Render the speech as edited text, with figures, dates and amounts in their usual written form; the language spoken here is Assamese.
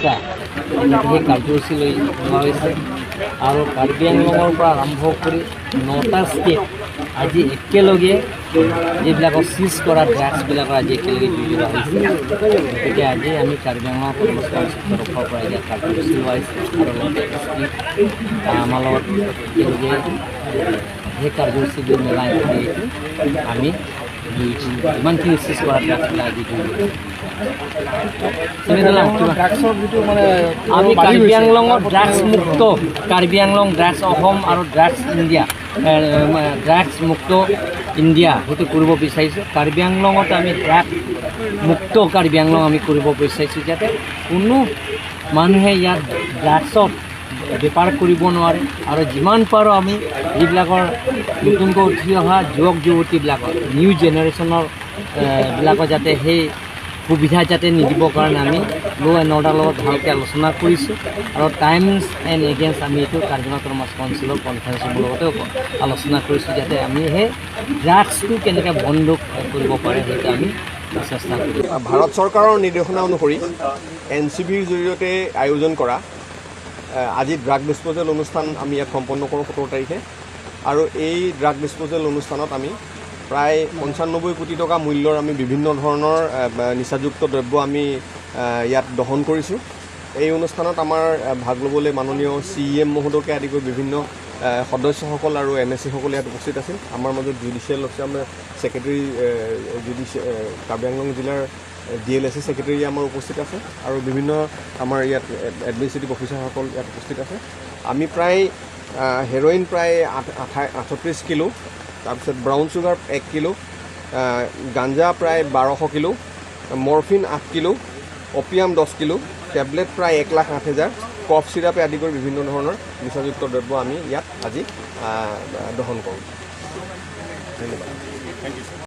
সেই কাৰ্যসূচী লৈ লোৱা হৈছে আৰু কাৰ্বি আংলঙৰ পৰা আৰম্ভ কৰি 9টা ষ্টেট আজি একেলগে যিবিলাকক চিজ কৰা ড্ৰাগছবিলাকৰ আজি একেলগে জুই লোৱা হৈছে। গতিকে আজি আমি কাৰ্বি আংলং তৰফৰ পৰা ইয়াত কাৰ্যসূচী লোৱা হৈছে আৰু লগতে আমাৰ লগত একেলগে সেই কাৰ্যসূচীটো মিলাই কৰি আমি যিমানখিনি চিজ কৰা ড্ৰাগছবিলাক আজি জুই আমি কাৰ্বি আংলঙত ড্ৰাগছ মুক্ত কাৰ্বি আংলং ড্ৰাগছ অসম আৰু ড্ৰাগছ ইণ্ডিয়া ড্ৰাগছ মুক্ত ইণ্ডিয়া সেইটো কৰিব বিচাৰিছোঁ। কাৰ্বি আংলঙত আমি ড্ৰাগছ মুক্ত কাৰ্বি আংলং আমি কৰিব বিচাৰিছোঁ যাতে কোনো মানুহে ইয়াত ড্ৰাগছত বেপাৰ কৰিব নোৱাৰে আৰু যিমান পাৰোঁ আমি যিবিলাকৰ নতুনকৈ উঠি অহা যুৱক যুৱতীবিলাকৰ নিউ জেনেৰেশ্যনৰ বিলাকৰ যাতে সেই সুবিধা যাতে নিদিবৰ কাৰণে আমি ল' এণ্ড অৰ্ডাৰ লগত ভালকৈ আলোচনা কৰিছোঁ আৰু টাইমছ এণ্ড এগেইনষ্ট আমি এইটো কাৰ্বি মাছ কাউন্সিলৰ কনফাৰেন্সৰ লগতেও আলোচনা কৰিছোঁ যাতে আমি সেই ড্ৰাগছটো কেনেকৈ বন্ধ কৰিব পাৰে সেইটো আমি চেষ্টা কৰিম। ভাৰত চৰকাৰৰ নিৰ্দেশনা অনুসৰি NCBৰ জৰিয়তে আয়োজন কৰা আজি ড্ৰাগ ডিছপ'জেল অনুষ্ঠান আমি ইয়াত সম্পন্ন কৰোঁ 17 তাৰিখে আৰু এই ড্ৰাগ ডিছপ'জেল অনুষ্ঠানত আমি প্ৰায় 95 কোটি টকা মূল্যৰ আমি বিভিন্ন ধৰণৰ নিচাযুক্ত দ্ৰব্য আমি ইয়াত দহন কৰিছোঁ। এই অনুষ্ঠানত আমাৰ ভাগ ল'বলৈ মাননীয় CEM মহোদয়কে আদি কৰি বিভিন্ন সদস্যসকল আৰু MSC সকল ইয়াত উপস্থিত আছিল। আমাৰ মাজত জুডিচিয়েল আমাৰ ছেক্ৰেটেৰী কাৰ্বি আংলং জিলাৰ DLSC ছেক্ৰেটেৰী আমাৰ উপস্থিত আছে আৰু বিভিন্ন আমাৰ ইয়াত এডমিনিষ্ট্ৰেটিভ অফিচাৰসকল ইয়াত উপস্থিত আছে। আমি প্ৰায় হেৰইন প্ৰায় 38 কিলো, তাৰপিছত ব্ৰাউন চুগাৰ 1 কিলো, গাঞ্জা প্ৰায় 1200 kilo, morphine 8 kilo, opium 10 kilo, tablet প্ৰায় 1,08,000, কফ চিৰাপে আদি কৰি বিভিন্ন ধৰণৰ নিচাযুক্ত দ্ৰব্য আমি ইয়াত আজি দহন কৰোঁ। ধন্যবাদ।